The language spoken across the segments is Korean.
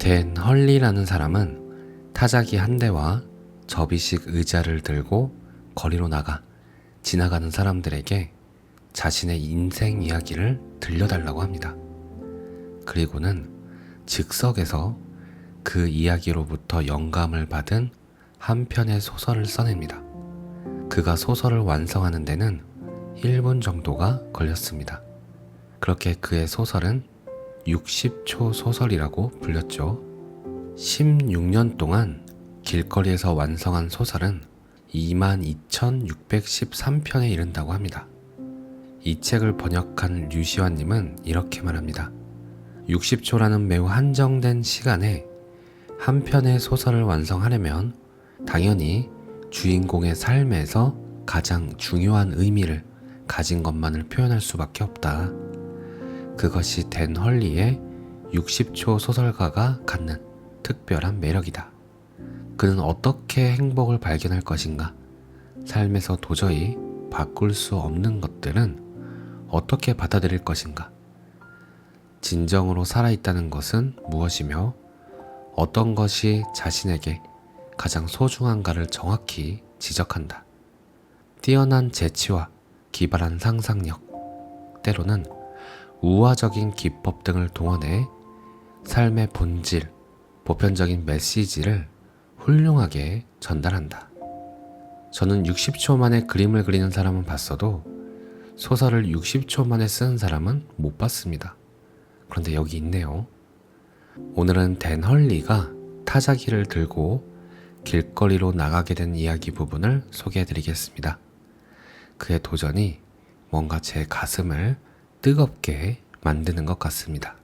댄 헐리라는 사람은 타자기 한 대와 접이식 의자를 들고 거리로 나가 지나가는 사람들에게 자신의 인생 이야기를 들려달라고 합니다. 그리고는 즉석에서 그 이야기로부터 영감을 받은 한 편의 소설을 써냅니다. 그가 소설을 완성하는 데는 1분 정도가 걸렸습니다. 그렇게 그의 소설은 60초 소설이라고 불렸죠. 16년 동안 길거리에서 완성한 소설은 22,613편에 이른다고 합니다. 이 책을 번역한 류시환님은 이렇게 말합니다. 60초라는 매우 한정된 시간에 한 편의 소설을 완성하려면 당연히 주인공의 삶에서 가장 중요한 의미를 가진 것만을 표현할 수밖에 없다. 그것이 댄 헐리의 60초 소설가가 갖는 특별한 매력이다. 그는 어떻게 행복을 발견할 것인가? 삶에서 도저히 바꿀 수 없는 것들은 어떻게 받아들일 것인가? 진정으로 살아있다는 것은 무엇이며 어떤 것이 자신에게 가장 소중한가를 정확히 지적한다. 뛰어난 재치와 기발한 상상력, 때로는 우화적인 기법 등을 동원해 삶의 본질, 보편적인 메시지를 훌륭하게 전달한다. 저는 60초 만에 그림을 그리는 사람은 봤어도 소설을 60초 만에 쓰는 사람은 못 봤습니다. 그런데 여기 있네요. 오늘은 댄 헐리가 타자기를 들고 길거리로 나가게 된 이야기 부분을 소개해드리겠습니다. 그의 도전이 뭔가 제 가슴을 뜨겁게 만드는 것 같습니다.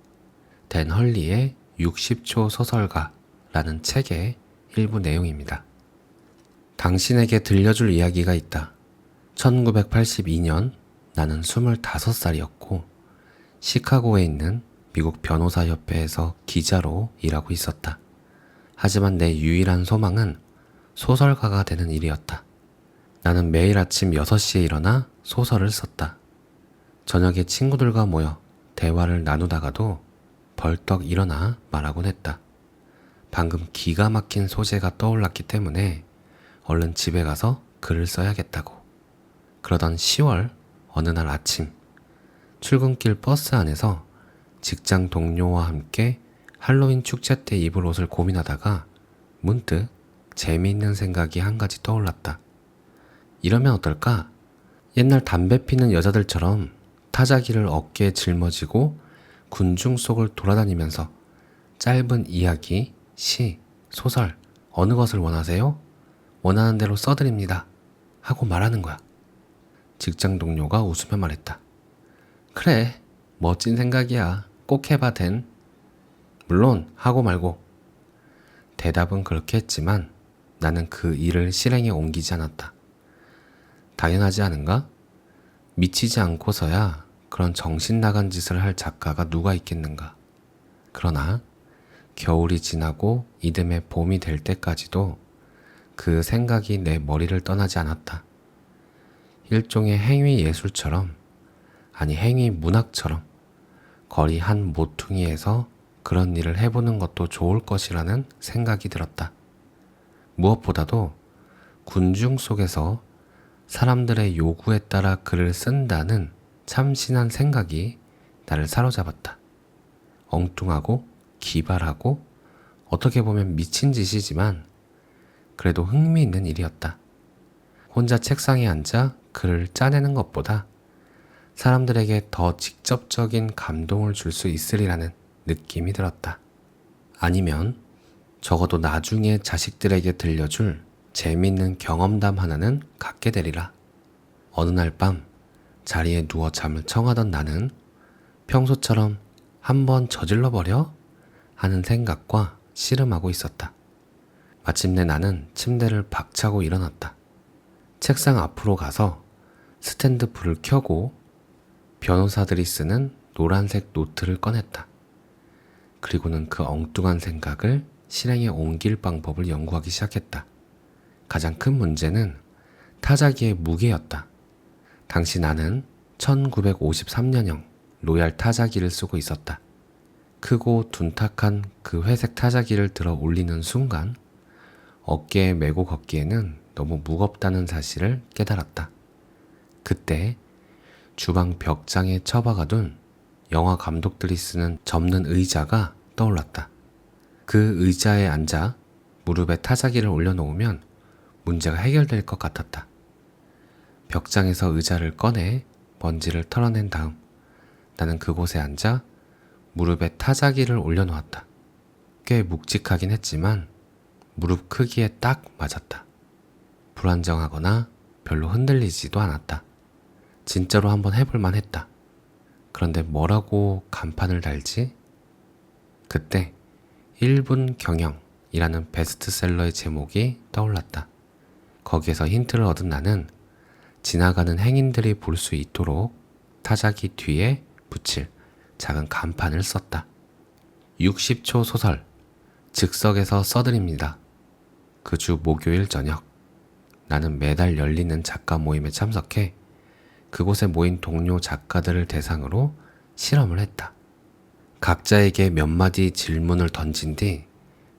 댄 헐리의 60초 소설가라는 책의 일부 내용입니다. 당신에게 들려줄 이야기가 있다. 1982년 나는 25살이었고 시카고에 있는 미국 변호사협회에서 기자로 일하고 있었다. 하지만 내 유일한 소망은 소설가가 되는 일이었다. 나는 매일 아침 6시에 일어나 소설을 썼다. 저녁에 친구들과 모여 대화를 나누다가도 벌떡 일어나 말하곤 했다. 방금 기가 막힌 소재가 떠올랐기 때문에 얼른 집에 가서 글을 써야겠다고. 그러던 10월 어느 날 아침, 출근길 버스 안에서 직장 동료와 함께 할로윈 축제 때 입을 옷을 고민하다가 문득 재미있는 생각이 한 가지 떠올랐다. 이러면 어떨까? 옛날 담배 피는 여자들처럼 타자기를 어깨에 짊어지고 군중 속을 돌아다니면서 짧은 이야기, 시, 소설 어느 것을 원하세요? 원하는 대로 써드립니다. 하고 말하는 거야. 직장 동료가 웃으며 말했다. 그래, 멋진 생각이야. 꼭 해봐, 댄. 물론 하고 말고. 대답은 그렇게 했지만 나는 그 일을 실행에 옮기지 않았다. 당연하지 않은가? 미치지 않고서야 그런 정신 나간 짓을 할 작가가 누가 있겠는가. 그러나 겨울이 지나고 이듬해 봄이 될 때까지도 그 생각이 내 머리를 떠나지 않았다. 일종의 행위 예술처럼, 아니 행위 문학처럼 거리 한 모퉁이에서 그런 일을 해보는 것도 좋을 것이라는 생각이 들었다. 무엇보다도 군중 속에서 사람들의 요구에 따라 글을 쓴다는 참신한 생각이 나를 사로잡았다. 엉뚱하고 기발하고 어떻게 보면 미친 짓이지만 그래도 흥미있는 일이었다. 혼자 책상에 앉아 글을 짜내는 것보다 사람들에게 더 직접적인 감동을 줄 수 있으리라는 느낌이 들었다. 아니면 적어도 나중에 자식들에게 들려줄 재미있는 경험담 하나는 갖게 되리라. 어느 날 밤 자리에 누워 잠을 청하던 나는 평소처럼 한번 저질러버려? 하는 생각과 씨름하고 있었다. 마침내 나는 침대를 박차고 일어났다. 책상 앞으로 가서 스탠드 불을 켜고 변호사들이 쓰는 노란색 노트를 꺼냈다. 그리고는 그 엉뚱한 생각을 실행에 옮길 방법을 연구하기 시작했다. 가장 큰 문제는 타자기의 무게였다. 당시 나는 1953년형 로얄 타자기를 쓰고 있었다. 크고 둔탁한 그 회색 타자기를 들어 올리는 순간 어깨에 메고 걷기에는 너무 무겁다는 사실을 깨달았다. 그때 주방 벽장에 처박아둔 영화 감독들이 쓰는 접는 의자가 떠올랐다. 그 의자에 앉아 무릎에 타자기를 올려놓으면 문제가 해결될 것 같았다. 벽장에서 의자를 꺼내 먼지를 털어낸 다음 나는 그곳에 앉아 무릎에 타자기를 올려놓았다. 꽤 묵직하긴 했지만 무릎 크기에 딱 맞았다. 불안정하거나 별로 흔들리지도 않았다. 진짜로 한번 해볼만 했다. 그런데 뭐라고 간판을 달지? 그때 1분 경영이라는 베스트셀러의 제목이 떠올랐다. 거기에서 힌트를 얻은 나는 지나가는 행인들이 볼 수 있도록 타자기 뒤에 붙일 작은 간판을 썼다. 60초 소설, 즉석에서 써드립니다. 그 주 목요일 저녁, 나는 매달 열리는 작가 모임에 참석해 그곳에 모인 동료 작가들을 대상으로 실험을 했다. 각자에게 몇 마디 질문을 던진 뒤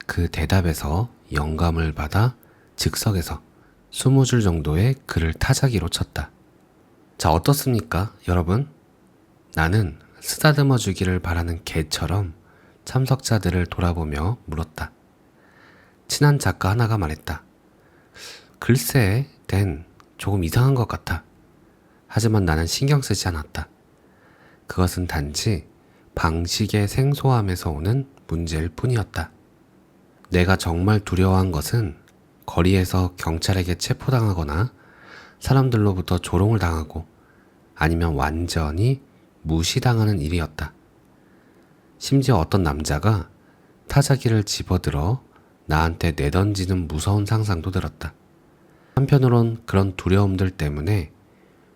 그 대답에서 영감을 받아 즉석에서 20줄 정도의 글을 타자기로 쳤다. 자, 어떻습니까, 여러분? 나는 쓰다듬어 주기를 바라는 개처럼 참석자들을 돌아보며 물었다. 친한 작가 하나가 말했다. 글쎄, 댄, 조금 이상한 것 같아. 하지만 나는 신경 쓰지 않았다. 그것은 단지 방식의 생소함에서 오는 문제일 뿐이었다. 내가 정말 두려워한 것은 거리에서 경찰에게 체포당하거나 사람들로부터 조롱을 당하고 아니면 완전히 무시당하는 일이었다. 심지어 어떤 남자가 타자기를 집어들어 나한테 내던지는 무서운 상상도 들었다. 한편으론 그런 두려움들 때문에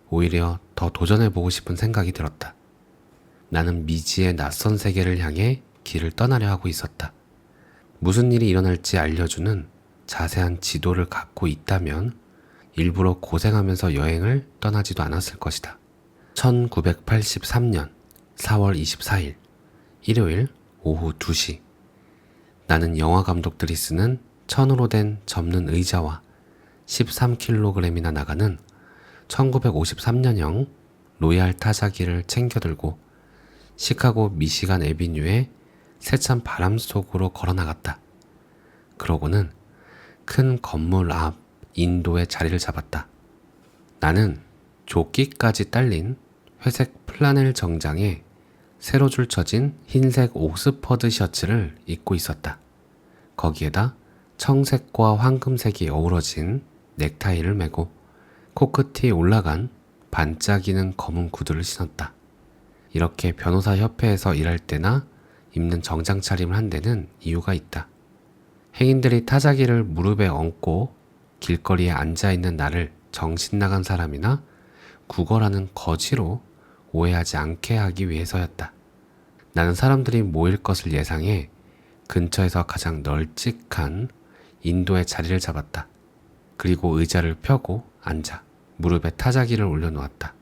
오히려 더 도전해보고 싶은 생각이 들었다. 나는 미지의 낯선 세계를 향해 길을 떠나려 하고 있었다. 무슨 일이 일어날지 알려주는 자세한 지도를 갖고 있다면 일부러 고생하면서 여행을 떠나지도 않았을 것이다. 1983년 4월 24일 일요일 오후 2시 나는 영화 감독들이 쓰는 천으로 된 접는 의자와 13kg이나 나가는 1953년형 로얄 타자기를 챙겨들고 시카고 미시간 애비뉴의 세찬 바람 속으로 걸어나갔다. 그러고는 큰 건물 앞 인도에 자리를 잡았다. 나는 조끼까지 딸린 회색 플라넬 정장에 세로줄 쳐진 흰색 옥스퍼드 셔츠를 입고 있었다. 거기에다 청색과 황금색이 어우러진 넥타이를 메고 코끝이 올라간 반짝이는 검은 구두를 신었다. 이렇게 변호사 협회에서 일할 때나 입는 정장 차림을 한 데는 이유가 있다. 행인들이 타자기를 무릎에 얹고 길거리에 앉아있는 나를 정신나간 사람이나 구걸하는 거지로 오해하지 않게 하기 위해서였다. 나는 사람들이 모일 것을 예상해 근처에서 가장 널찍한 인도의 자리를 잡았다. 그리고 의자를 펴고 앉아 무릎에 타자기를 올려놓았다.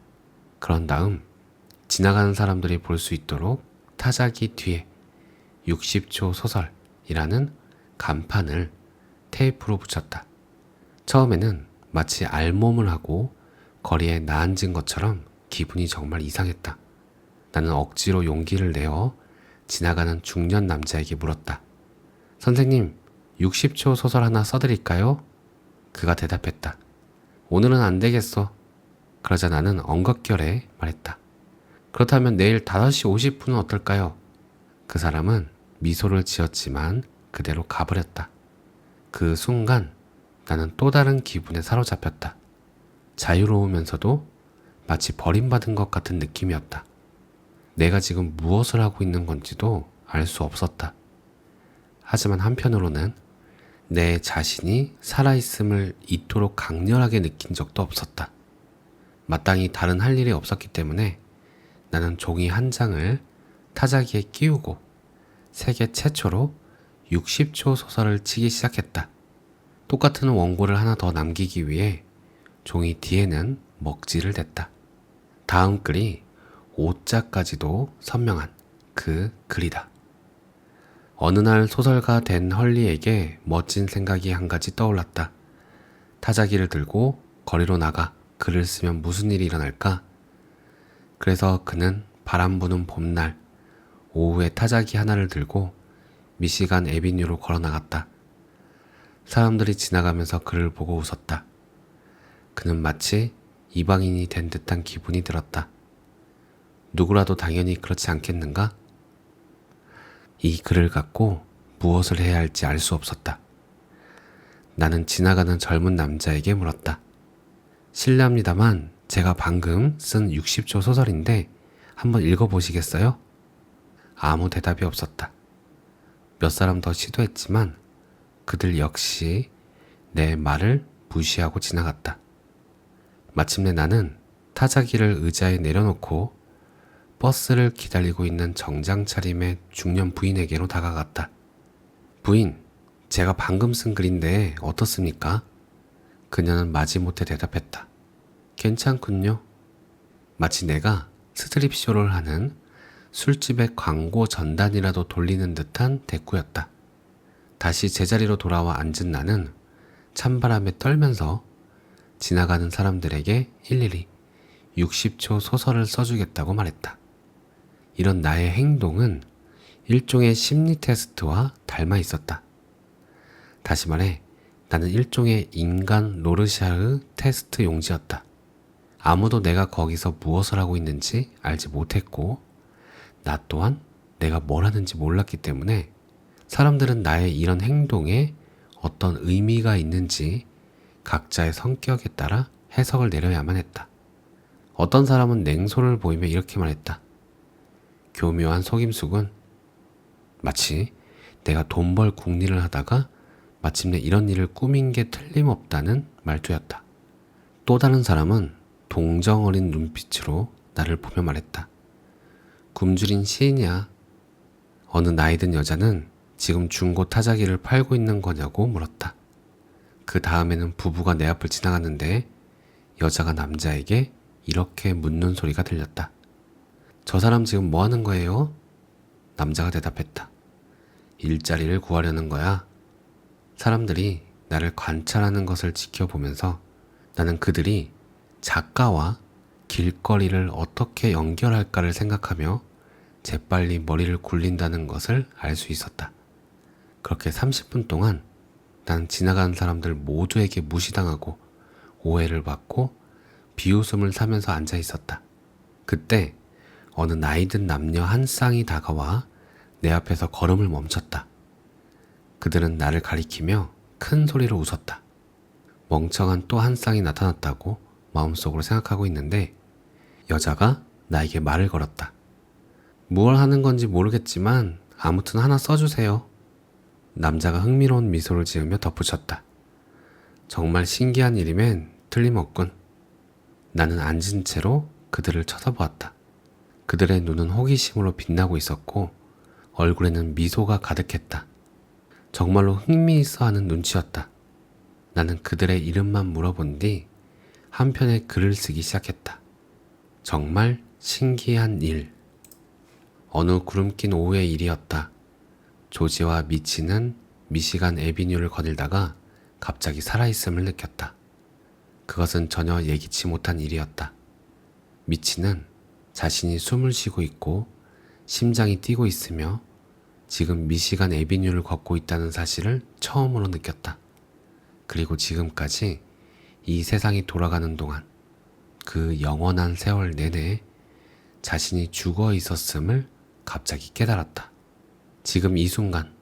그런 다음 지나가는 사람들이 볼 수 있도록 타자기 뒤에 60초 소설이라는 간판을 테이프로 붙였다. 처음에는 마치 알몸을 하고 거리에 나앉은 것처럼 기분이 정말 이상했다. 나는 억지로 용기를 내어 지나가는 중년 남자에게 물었다. 선생님, 60초 소설 하나 써드릴까요? 그가 대답했다. 오늘은 안 되겠어. 그러자 나는 엉겁결에 말했다. 그렇다면 내일 5시 50분은 어떨까요? 그 사람은 미소를 지었지만 그대로 가버렸다. 그 순간 나는 또 다른 기분에 사로잡혔다. 자유로우면서도 마치 버림받은 것 같은 느낌이었다. 내가 지금 무엇을 하고 있는 건지도 알 수 없었다. 하지만 한편으로는 내 자신이 살아있음을 이토록 강렬하게 느낀 적도 없었다. 마땅히 다른 할 일이 없었기 때문에 나는 종이 한 장을 타자기에 끼우고 세계 최초로 60초 소설을 치기 시작했다. 똑같은 원고를 하나 더 남기기 위해 종이 뒤에는 먹지를 댔다. 다음 글이 오자까지도 선명한 그 글이다. 어느 날 소설가 댄 헐리에게 멋진 생각이 한 가지 떠올랐다. 타자기를 들고 거리로 나가 글을 쓰면 무슨 일이 일어날까? 그래서 그는 바람 부는 봄날 오후에 타자기 하나를 들고 미시간 애비뉴로 걸어 나갔다. 사람들이 지나가면서 그를 보고 웃었다. 그는 마치 이방인이 된 듯한 기분이 들었다. 누구라도 당연히 그렇지 않겠는가? 이 글을 갖고 무엇을 해야 할지 알 수 없었다. 나는 지나가는 젊은 남자에게 물었다. 실례합니다만 제가 방금 쓴 60조 소설인데 한번 읽어보시겠어요? 아무 대답이 없었다. 몇 사람 더 시도했지만 그들 역시 내 말을 무시하고 지나갔다. 마침내 나는 타자기를 의자에 내려놓고 버스를 기다리고 있는 정장 차림의 중년 부인에게로 다가갔다. 부인, 제가 방금 쓴 글인데 어떻습니까? 그녀는 마지못해 대답했다. 괜찮군요. 마치 내가 스트립쇼를 하는 술집의 광고 전단이라도 돌리는 듯한 대꾸였다. 다시 제자리로 돌아와 앉은 나는 찬바람에 떨면서 지나가는 사람들에게 일일이 60초 소설을 써주겠다고 말했다. 이런 나의 행동은 일종의 심리 테스트와 닮아 있었다. 다시 말해, 나는 일종의 인간 로르샤르 테스트 용지였다. 아무도 내가 거기서 무엇을 하고 있는지 알지 못했고, 나 또한 내가 뭘 하는지 몰랐기 때문에 사람들은 나의 이런 행동에 어떤 의미가 있는지 각자의 성격에 따라 해석을 내려야만 했다. 어떤 사람은 냉소를 보이며 이렇게 말했다. 교묘한 속임수군. 마치 내가 돈 벌 궁리를 하다가 마침내 이런 일을 꾸민 게 틀림없다는 말투였다. 또 다른 사람은 동정 어린 눈빛으로 나를 보며 말했다. 굶주린 시인이야. 어느 나이든 여자는 지금 중고 타자기를 팔고 있는 거냐고 물었다. 그 다음에는 부부가 내 앞을 지나갔는데 여자가 남자에게 이렇게 묻는 소리가 들렸다. 저 사람 지금 뭐 하는 거예요? 남자가 대답했다. 일자리를 구하려는 거야. 사람들이 나를 관찰하는 것을 지켜보면서 나는 그들이 작가와 길거리를 어떻게 연결할까를 생각하며 재빨리 머리를 굴린다는 것을 알 수 있었다. 그렇게 30분 동안 난 지나가는 사람들 모두에게 무시당하고 오해를 받고 비웃음을 사면서 앉아 있었다. 그때 어느 나이든 남녀 한 쌍이 다가와 내 앞에서 걸음을 멈췄다. 그들은 나를 가리키며 큰 소리로 웃었다. 멍청한 또 한 쌍이 나타났다고 마음속으로 생각하고 있는데 여자가 나에게 말을 걸었다. 무얼 하는 건지 모르겠지만 아무튼 하나 써주세요. 남자가 흥미로운 미소를 지으며 덧붙였다. 정말 신기한 일이면 틀림없군. 나는 앉은 채로 그들을 쳐다보았다. 그들의 눈은 호기심으로 빛나고 있었고 얼굴에는 미소가 가득했다. 정말로 흥미있어 하는 눈치였다. 나는 그들의 이름만 물어본 뒤 한편의 글을 쓰기 시작했다. 정말 신기한 일. 어느 구름 낀 오후의 일이었다. 조지와 미치는 미시간 애비뉴를 거닐다가 갑자기 살아있음을 느꼈다. 그것은 전혀 예기치 못한 일이었다. 미치는 자신이 숨을 쉬고 있고 심장이 뛰고 있으며 지금 미시간 애비뉴를 걷고 있다는 사실을 처음으로 느꼈다. 그리고 지금까지 이 세상이 돌아가는 동안 그 영원한 세월 내내 자신이 죽어 있었음을 갑자기 깨달았다. 지금 이 순간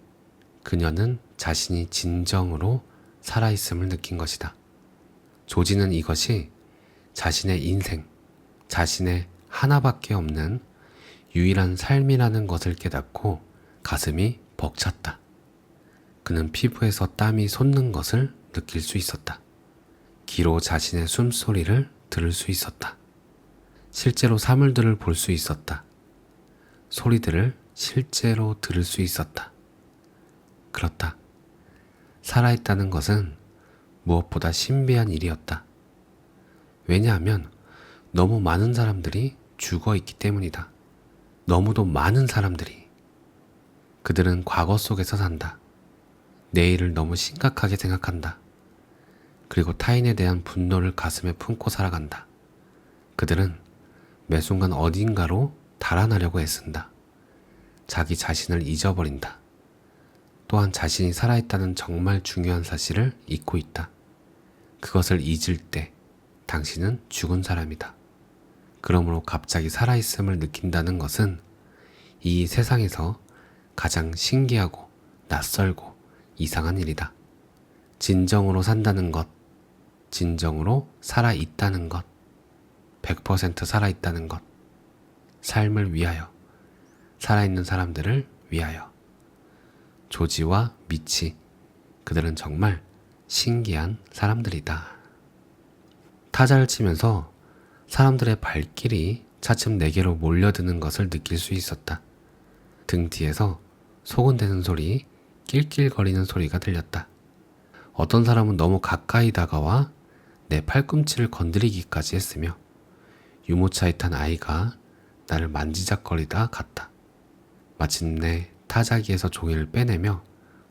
그녀는 자신이 진정으로 살아있음을 느낀 것이다. 조지는 이것이 자신의 인생, 자신의 하나밖에 없는 유일한 삶이라는 것을 깨닫고 가슴이 벅찼다. 그는 피부에서 땀이 솟는 것을 느낄 수 있었다. 귀로 자신의 숨소리를 들을 수 있었다. 실제로 사물들을 볼 수 있었다. 소리들을 실제로 들을 수 있었다. 그렇다. 살아있다는 것은 무엇보다 신비한 일이었다. 왜냐하면 너무 많은 사람들이 죽어 있기 때문이다. 너무도 많은 사람들이. 그들은 과거 속에서 산다. 내일을 너무 심각하게 생각한다. 그리고 타인에 대한 분노를 가슴에 품고 살아간다. 그들은 매 순간 어딘가로 달아나려고 애쓴다. 자기 자신을 잊어버린다. 또한 자신이 살아있다는 정말 중요한 사실을 잊고 있다. 그것을 잊을 때 당신은 죽은 사람이다. 그러므로 갑자기 살아있음을 느낀다는 것은 이 세상에서 가장 신기하고 낯설고 이상한 일이다. 진정으로 산다는 것, 진정으로 살아있다는 것, 100% 살아있다는 것, 삶을 위하여, 살아있는 사람들을 위하여. 조지와 미치, 그들은 정말 신기한 사람들이다. 타자를 치면서 사람들의 발길이 차츰 내게로 몰려드는 것을 느낄 수 있었다. 등 뒤에서 소곤대는 소리, 낄낄거리는 소리가 들렸다. 어떤 사람은 너무 가까이 다가와 내 팔꿈치를 건드리기까지 했으며 유모차에 탄 아이가 나를 만지작거리다 갔다. 마침내 타자기에서 종이를 빼내며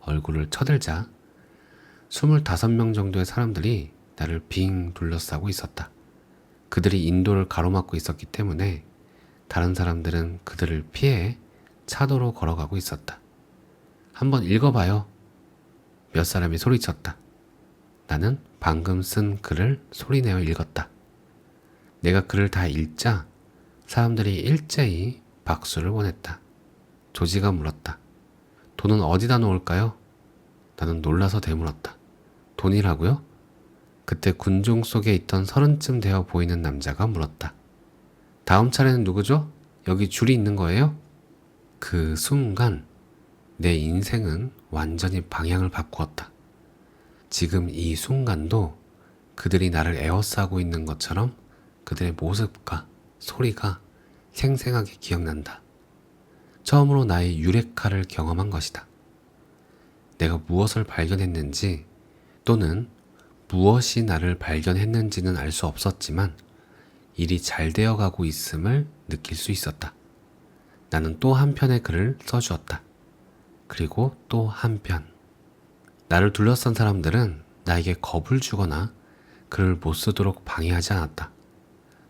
얼굴을 쳐들자 25명 정도의 사람들이 나를 빙 둘러싸고 있었다. 그들이 인도를 가로막고 있었기 때문에 다른 사람들은 그들을 피해 차도로 걸어가고 있었다. 한번 읽어봐요. 몇 사람이 소리쳤다. 나는 방금 쓴 글을 소리내어 읽었다. 내가 글을 다 읽자 사람들이 일제히 박수를 보냈다. 조지가 물었다. 돈은 어디다 놓을까요? 나는 놀라서 되물었다. 돈이라고요? 그때 군중 속에 있던 30쯤 되어 보이는 남자가 물었다. 다음 차례는 누구죠? 여기 줄이 있는 거예요? 그 순간 내 인생은 완전히 방향을 바꾸었다. 지금 이 순간도 그들이 나를 에워싸고 있는 것처럼 그들의 모습과 소리가 생생하게 기억난다. 처음으로 나의 유레카를 경험한 것이다. 내가 무엇을 발견했는지 또는 무엇이 나를 발견했는지는 알 수 없었지만 일이 잘 되어가고 있음을 느낄 수 있었다. 나는 또 한편의 글을 써주었다. 그리고 또 한편. 나를 둘러싼 사람들은 나에게 겁을 주거나 글을 못 쓰도록 방해하지 않았다.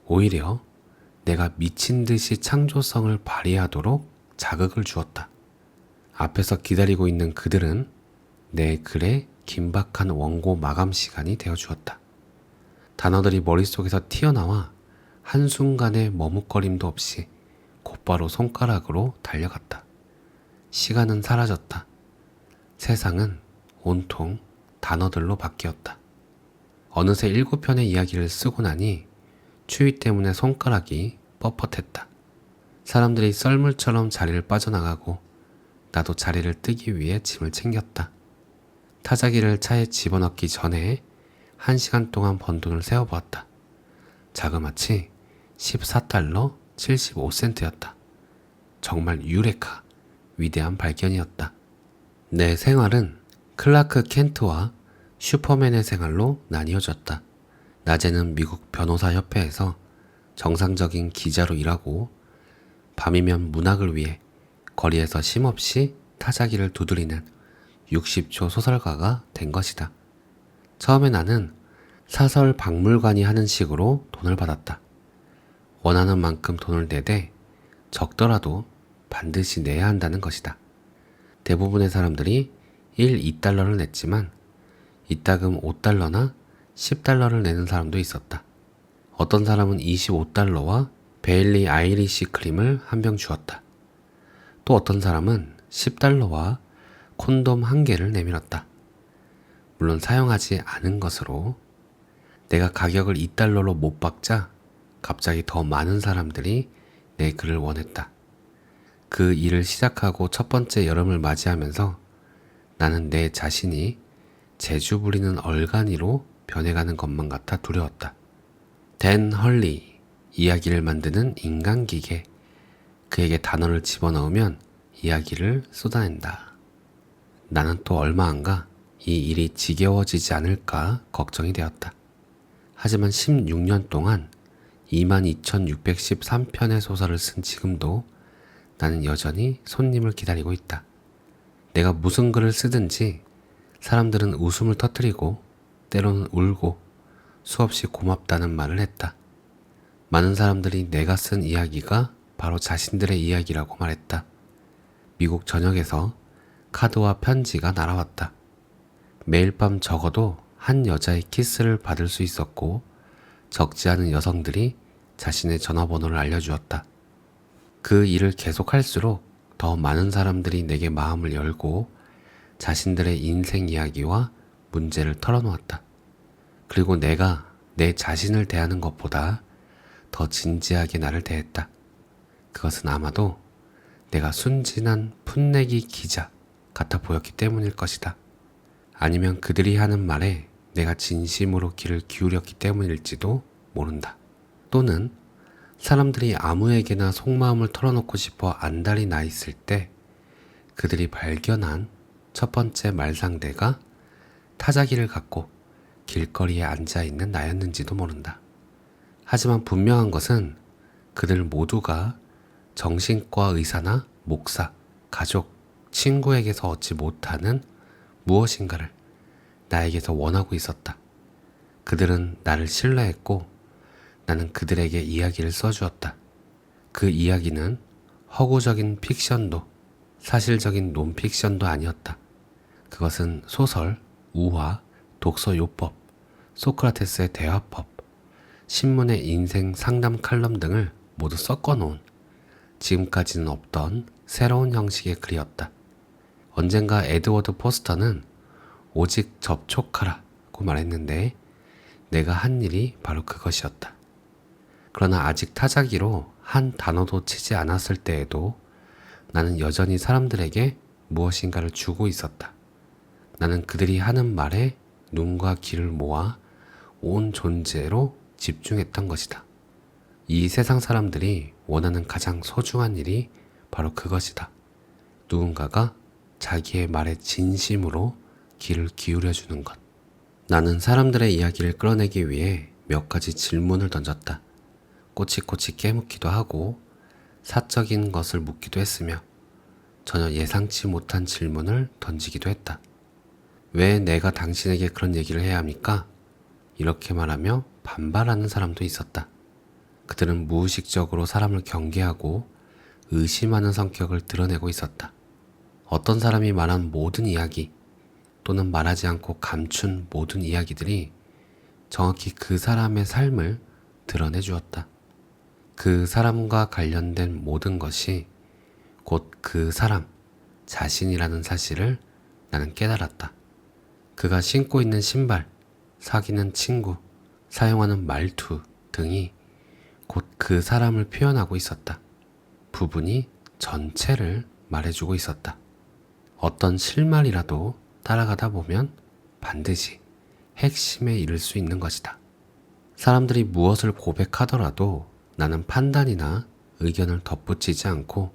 오히려 내가 미친 듯이 창조성을 발휘하도록 자극을 주었다. 앞에서 기다리고 있는 그들은 내 글의 긴박한 원고 마감 시간이 되어주었다. 단어들이 머릿속에서 튀어나와 한순간의 머뭇거림도 없이 곧바로 손가락으로 달려갔다. 시간은 사라졌다. 세상은 온통 단어들로 바뀌었다. 어느새 7편의 이야기를 쓰고 나니 추위 때문에 손가락이 뻣뻣했다. 사람들이 썰물처럼 자리를 빠져나가고 나도 자리를 뜨기 위해 짐을 챙겼다. 타자기를 차에 집어넣기 전에 1시간 동안 번 돈을 세어보았다. 자그마치 14달러 75센트였다. 정말 유레카, 위대한 발견이었다. 내 생활은 클라크 켄트와 슈퍼맨의 생활로 나뉘어졌다. 낮에는 미국 변호사협회에서 정상적인 기자로 일하고 밤이면 문학을 위해 거리에서 쉼없이 타자기를 두드리는 60초 소설가가 된 것이다. 처음에 나는 사설 박물관이 하는 식으로 돈을 받았다. 원하는 만큼 돈을 내되 적더라도 반드시 내야 한다는 것이다. 대부분의 사람들이 2달러를 냈지만 이따금 5달러나 10달러를 내는 사람도 있었다. 어떤 사람은 25달러와 베일리 아이리시 크림을 한 병 주었다. 또 어떤 사람은 10달러와 콘돔 1개를 내밀었다. 물론 사용하지 않은 것으로. 내가 가격을 2달러로 못 박자 갑자기 더 많은 사람들이 내 글을 원했다. 그 일을 시작하고 첫 번째 여름을 맞이하면서 나는 내 자신이 재주 부리는 얼간이로 변해가는 것만 같아 두려웠다. 댄 헐리, 이야기를 만드는 인간기계. 그에게 단어를 집어넣으면 이야기를 쏟아낸다. 나는 또 얼마 안가 이 일이 지겨워지지 않을까 걱정이 되었다. 하지만 16년 동안 22,613편의 소설을 쓴 지금도 나는 여전히 손님을 기다리고 있다. 내가 무슨 글을 쓰든지 사람들은 웃음을 터뜨리고 때로는 울고 수없이 고맙다는 말을 했다. 많은 사람들이 내가 쓴 이야기가 바로 자신들의 이야기라고 말했다. 미국 전역에서 카드와 편지가 날아왔다. 매일 밤 적어도 한 여자의 키스를 받을 수 있었고 적지 않은 여성들이 자신의 전화번호를 알려주었다. 그 일을 계속할수록 더 많은 사람들이 내게 마음을 열고 자신들의 인생 이야기와 문제를 털어놓았다. 그리고 내가 내 자신을 대하는 것보다 더 진지하게 나를 대했다. 그것은 아마도 내가 순진한 풋내기 기자 같아 보였기 때문일 것이다. 아니면 그들이 하는 말에 내가 진심으로 귀를 기울였기 때문일지도 모른다. 또는 사람들이 아무에게나 속마음을 털어놓고 싶어 안달이 나 있을 때 그들이 발견한 첫 번째 말상대가 타자기를 갖고 길거리에 앉아있는 나였는지도 모른다. 하지만 분명한 것은 그들 모두가 정신과 의사나 목사, 가족, 친구에게서 얻지 못하는 무엇인가를 나에게서 원하고 있었다. 그들은 나를 신뢰했고 나는 그들에게 이야기를 써주었다. 그 이야기는 허구적인 픽션도 사실적인 논픽션도 아니었다. 그것은 소설, 우화, 독서 요법, 소크라테스의 대화법, 신문의 인생 상담 칼럼 등을 모두 섞어놓은 지금까지는 없던 새로운 형식의 글이었다. 언젠가 에드워드 포스터는 오직 접촉하라고 말했는데 내가 한 일이 바로 그것이었다. 그러나 아직 타자기로 한 단어도 치지 않았을 때에도 나는 여전히 사람들에게 무엇인가를 주고 있었다. 나는 그들이 하는 말에 눈과 귀를 모아 온 존재로 집중했던 것이다. 이 세상 사람들이 원하는 가장 소중한 일이 바로 그것이다. 누군가가 자기의 말에 진심으로 귀를 기울여주는 것. 나는 사람들의 이야기를 끌어내기 위해 몇 가지 질문을 던졌다. 꼬치꼬치 깨묻기도 하고 사적인 것을 묻기도 했으며 전혀 예상치 못한 질문을 던지기도 했다. 왜 내가 당신에게 그런 얘기를 해야 합니까? 이렇게 말하며 반발하는 사람도 있었다. 그들은 무의식적으로 사람을 경계하고 의심하는 성격을 드러내고 있었다. 어떤 사람이 말한 모든 이야기 또는 말하지 않고 감춘 모든 이야기들이 정확히 그 사람의 삶을 드러내 주었다. 그 사람과 관련된 모든 것이 곧 그 사람 자신이라는 사실을 나는 깨달았다. 그가 신고 있는 신발, 사귀는 친구, 사용하는 말투 등이 곧 그 사람을 표현하고 있었다. 부분이 전체를 말해주고 있었다. 어떤 실말이라도 따라가다 보면 반드시 핵심에 이를 수 있는 것이다. 사람들이 무엇을 고백하더라도 나는 판단이나 의견을 덧붙이지 않고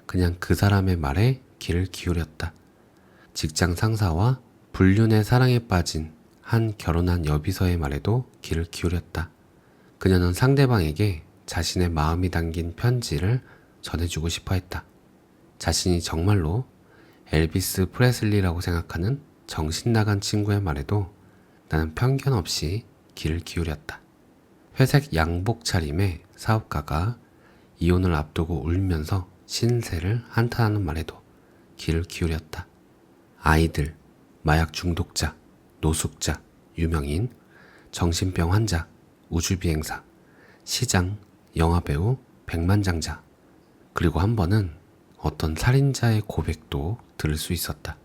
그냥 그 사람의 말에 귀를 기울였다. 직장 상사와 불륜의 사랑에 빠진 한 결혼한 여비서의 말에도 귀를 기울였다. 그녀는 상대방에게 자신의 마음이 담긴 편지를 전해주고 싶어 했다. 자신이 정말로 엘비스 프레슬리라고 생각하는 정신나간 친구의 말에도 나는 편견 없이 귀를 기울였다. 회색 양복 차림의 사업가가 이혼을 앞두고 울면서 신세를 한탄하는 말에도 귀를 기울였다. 아이들, 마약 중독자, 노숙자, 유명인, 정신병 환자, 우주비행사, 시장, 영화배우, 백만장자, 그리고 한 번은 어떤 살인자의 고백도 들을 수 있었다.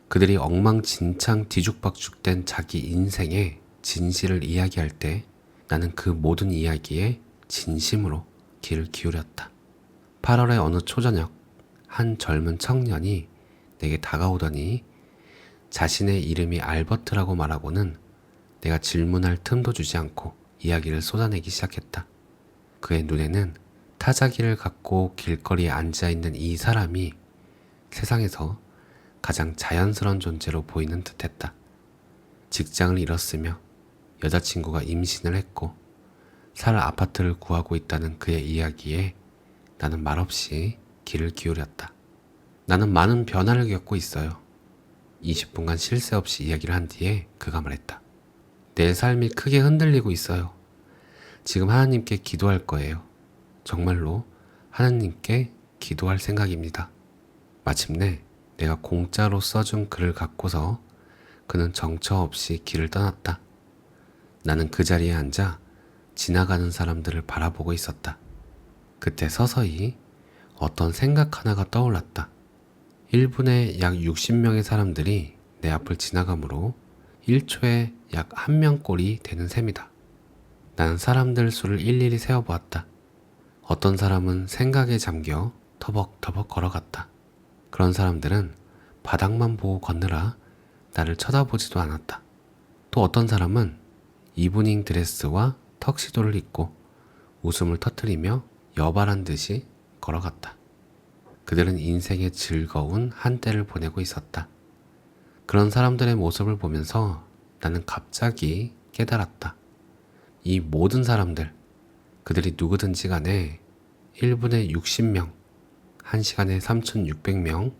그들이 엉망진창 뒤죽박죽된 자기 인생의 진실을 이야기할 때 나는 그 모든 이야기에 진심으로 귀를 기울였다. 8월의 어느 초저녁 한 젊은 청년이 내게 다가오더니 자신의 이름이 알버트라고 말하고는 내가 질문할 틈도 주지 않고 이야기를 쏟아내기 시작했다. 그의 눈에는 타자기를 갖고 길거리에 앉아있는 이 사람이 세상에서 가장 자연스러운 존재로 보이는 듯했다. 직장을 잃었으며 여자친구가 임신을 했고 살 아파트를 구하고 있다는 그의 이야기에 나는 말없이 귀를 기울였다. 나는 많은 변화를 겪고 있어요. 20분간 쉴 새 없이 이야기를 한 뒤에 그가 말했다. 내 삶이 크게 흔들리고 있어요. 지금 하나님께 기도할 거예요. 정말로 하나님께 기도할 생각입니다. 마침내 내가 공짜로 써준 글을 갖고서 그는 정처 없이 길을 떠났다. 나는 그 자리에 앉아 지나가는 사람들을 바라보고 있었다. 그때 서서히 어떤 생각 하나가 떠올랐다. 1분에 약 60명의 사람들이 내 앞을 지나가므로 1초에 약 1명꼴이 되는 셈이다. 나는 사람들 수를 일일이 세어보았다. 어떤 사람은 생각에 잠겨 터벅터벅 걸어갔다. 그런 사람들은 바닥만 보고 걷느라 나를 쳐다보지도 않았다. 또 어떤 사람은 이브닝 드레스와 턱시도를 입고 웃음을 터뜨리며 여발한 듯이 걸어갔다. 그들은 인생의 즐거운 한때를 보내고 있었다. 그런 사람들의 모습을 보면서 나는 갑자기 깨달았다. 이 모든 사람들, 그들이 누구든지 간에 1분에 60명, 1시간에 3,600명,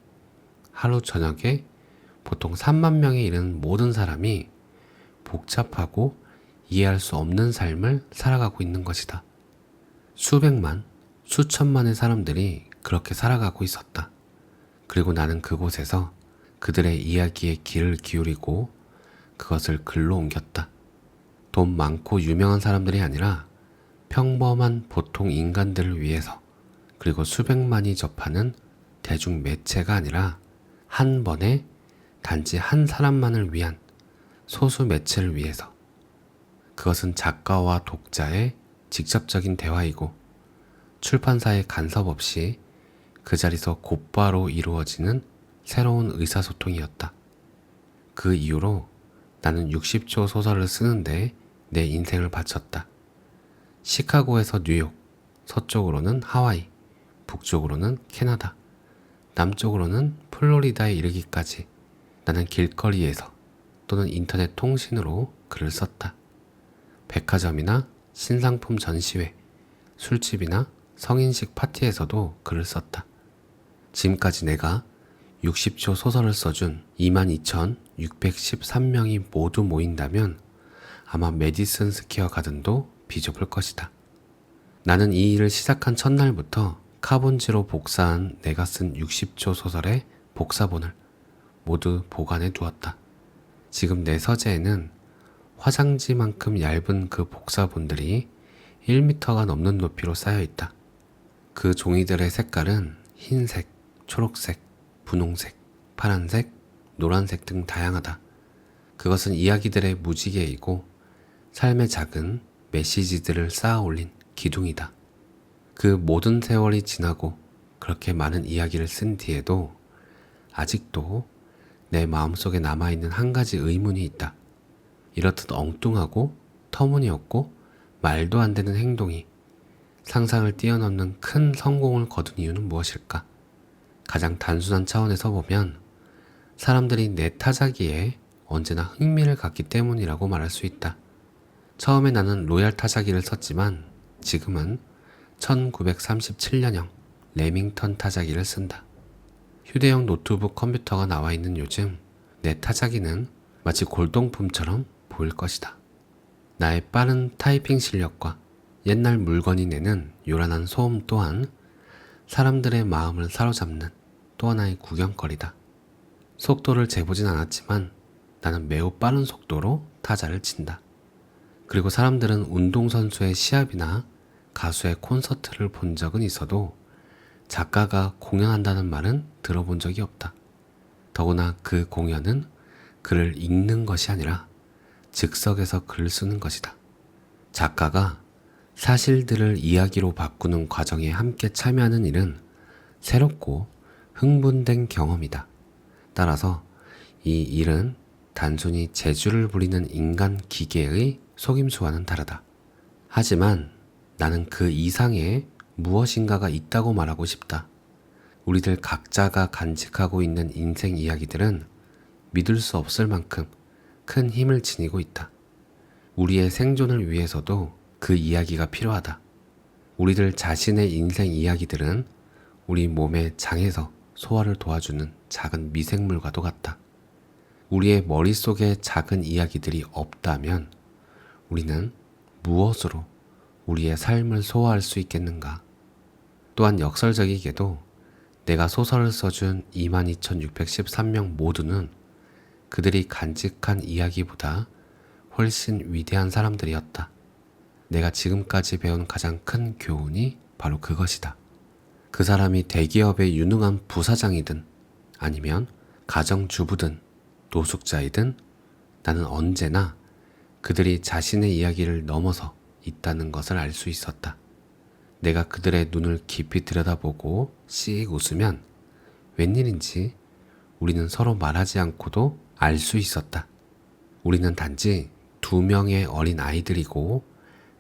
하루 저녁에 보통 3만 명에 이르는 모든 사람이 복잡하고 이해할 수 없는 삶을 살아가고 있는 것이다. 수백만, 수천만의 사람들이 그렇게 살아가고 있었다. 그리고 나는 그곳에서 그들의 이야기에 귀를 기울이고 그것을 글로 옮겼다. 돈 많고 유명한 사람들이 아니라 평범한 보통 인간들을 위해서, 그리고 수백만이 접하는 대중 매체가 아니라 한 번에 단지 한 사람만을 위한 소수 매체를 위해서. 그것은 작가와 독자의 직접적인 대화이고 출판사의 간섭 없이 그 자리에서 곧바로 이루어지는 새로운 의사소통이었다. 그 이후로 나는 60초 소설을 쓰는데 내 인생을 바쳤다. 시카고에서 뉴욕, 서쪽으로는 하와이, 북쪽으로는 캐나다, 남쪽으로는 플로리다에 이르기까지 나는 길거리에서 또는 인터넷 통신으로 글을 썼다. 백화점이나 신상품 전시회, 술집이나 성인식 파티에서도 글을 썼다. 지금까지 내가 60초 소설을 써준 22,613명이 모두 모인다면 아마 메디슨 스퀘어 가든도 비좁을 것이다. 나는 이 일을 시작한 첫날부터 카본지로 복사한 내가 쓴 60초 소설의 복사본을 모두 보관해 두었다. 지금 내 서재에는 화장지만큼 얇은 그 복사본들이 1m가 넘는 높이로 쌓여 있다. 그 종이들의 색깔은 흰색, 초록색, 분홍색, 파란색, 노란색 등 다양하다. 그것은 이야기들의 무지개이고 삶의 작은 메시지들을 쌓아 올린 기둥이다. 그 모든 세월이 지나고 그렇게 많은 이야기를 쓴 뒤에도 아직도 내 마음속에 남아있는 한 가지 의문이 있다. 이렇듯 엉뚱하고 터무니없고 말도 안 되는 행동이 상상을 뛰어넘는 큰 성공을 거둔 이유는 무엇일까? 가장 단순한 차원에서 보면 사람들이 내 타자기에 언제나 흥미를 갖기 때문이라고 말할 수 있다. 처음에 나는 로얄 타자기를 썼지만 지금은 1937년형 레밍턴 타자기를 쓴다. 휴대용 노트북 컴퓨터가 나와 있는 요즘 내 타자기는 마치 골동품처럼 보일 것이다. 나의 빠른 타이핑 실력과 옛날 물건이 내는 요란한 소음 또한 사람들의 마음을 사로잡는 또 하나의 구경거리다. 속도를 재보진 않았지만 나는 매우 빠른 속도로 타자를 친다. 그리고 사람들은 운동선수의 시합이나 가수의 콘서트를 본 적은 있어도 작가가 공연한다는 말은 들어본 적이 없다. 더구나 그 공연은 글을 읽는 것이 아니라 즉석에서 글을 쓰는 것이다. 작가가 사실들을 이야기로 바꾸는 과정에 함께 참여하는 일은 새롭고 흥분된 경험이다. 따라서 이 일은 단순히 재주를 부리는 인간 기계의 속임수와는 다르다. 하지만 나는 그 이상의 무엇인가가 있다고 말하고 싶다. 우리들 각자가 간직하고 있는 인생 이야기들은 믿을 수 없을 만큼 큰 힘을 지니고 있다. 우리의 생존을 위해서도 그 이야기가 필요하다. 우리들 자신의 인생 이야기들은 우리 몸의 장에서 소화를 도와주는 작은 미생물과도 같다. 우리의 머릿속에 작은 이야기들이 없다면 우리는 무엇으로 우리의 삶을 소화할 수 있겠는가? 또한 역설적이게도 내가 소설을 써준 22,613명 모두는 그들이 간직한 이야기보다 훨씬 위대한 사람들이었다. 내가 지금까지 배운 가장 큰 교훈이 바로 그것이다. 그 사람이 대기업의 유능한 부사장이든 아니면 가정주부든 노숙자이든 나는 언제나 그들이 자신의 이야기를 넘어서 있다는 것을 알 수 있었다. 내가 그들의 눈을 깊이 들여다보고 씩 웃으면 웬일인지 우리는 서로 말하지 않고도 알 수 있었다. 우리는 단지 2명의 어린 아이들이고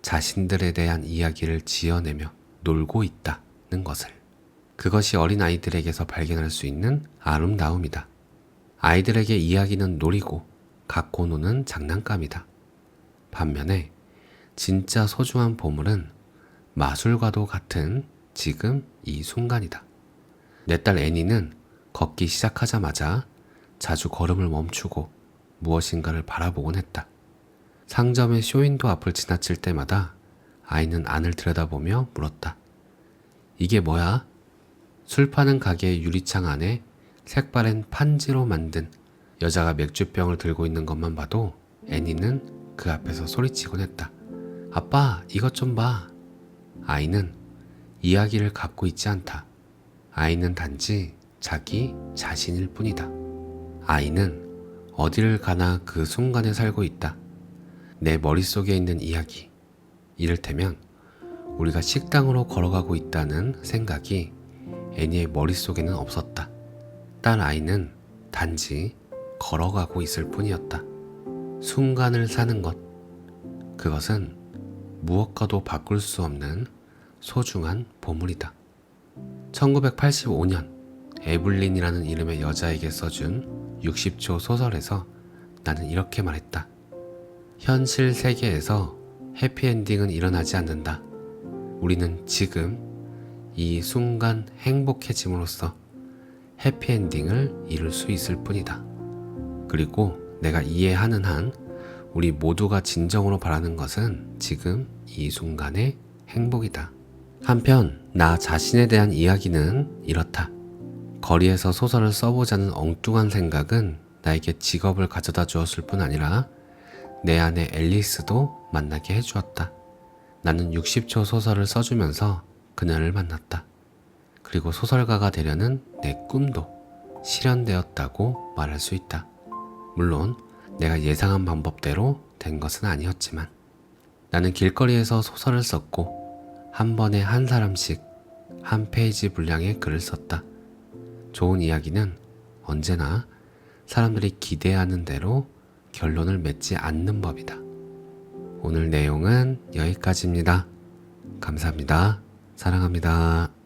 자신들에 대한 이야기를 지어내며 놀고 있다는 것을. 그것이 어린 아이들에게서 발견할 수 있는 아름다움이다. 아이들에게 이야기는 놀이고 갖고 노는 장난감이다. 반면에 진짜 소중한 보물은 마술과도 같은 지금 이 순간이다. 내 딸 애니는 걷기 시작하자마자 자주 걸음을 멈추고 무엇인가를 바라보곤 했다. 상점의 쇼윈도 앞을 지나칠 때마다 아이는 안을 들여다보며 물었다. 이게 뭐야? 술 파는 가게의 유리창 안에 색바랜 판지로 만든 여자가 맥주병을 들고 있는 것만 봐도 애니는 그 앞에서 소리치곤 했다. 아빠, 이것 좀 봐. 아이는 이야기를 갖고 있지 않다. 아이는 단지 자기 자신일 뿐이다. 아이는 어디를 가나 그 순간에 살고 있다. 내 머릿속에 있는 이야기. 이를테면 우리가 식당으로 걸어가고 있다는 생각이 애니의 머릿속에는 없었다. 딸 아이는 단지 걸어가고 있을 뿐이었다. 순간을 사는 것. 그것은 무엇과도 바꿀 수 없는 소중한 보물이다. 1985년 에블린이라는 이름의 여자에게 써준 60초 소설에서 나는 이렇게 말했다. 현실 세계에서 해피엔딩은 일어나지 않는다. 우리는 지금 이 순간 행복해짐으로써 해피엔딩을 이룰 수 있을 뿐이다. 그리고 내가 이해하는 한 우리 모두가 진정으로 바라는 것은 지금 이 순간의 행복이다. 한편 나 자신에 대한 이야기는 이렇다. 거리에서 소설을 써보자는 엉뚱한 생각은 나에게 직업을 가져다 주었을 뿐 아니라 내 아내 앨리스도 만나게 해주었다. 나는 60초 소설을 써주면서 그녀를 만났다. 그리고 소설가가 되려는 내 꿈도 실현되었다고 말할 수 있다. 물론 내가 예상한 방법대로 된 것은 아니었지만 나는 길거리에서 소설을 썼고 한 번에 한 사람씩 한 페이지 분량의 글을 썼다. 좋은 이야기는 언제나 사람들이 기대하는 대로 결론을 맺지 않는 법이다. 오늘 내용은 여기까지입니다. 감사합니다. 사랑합니다.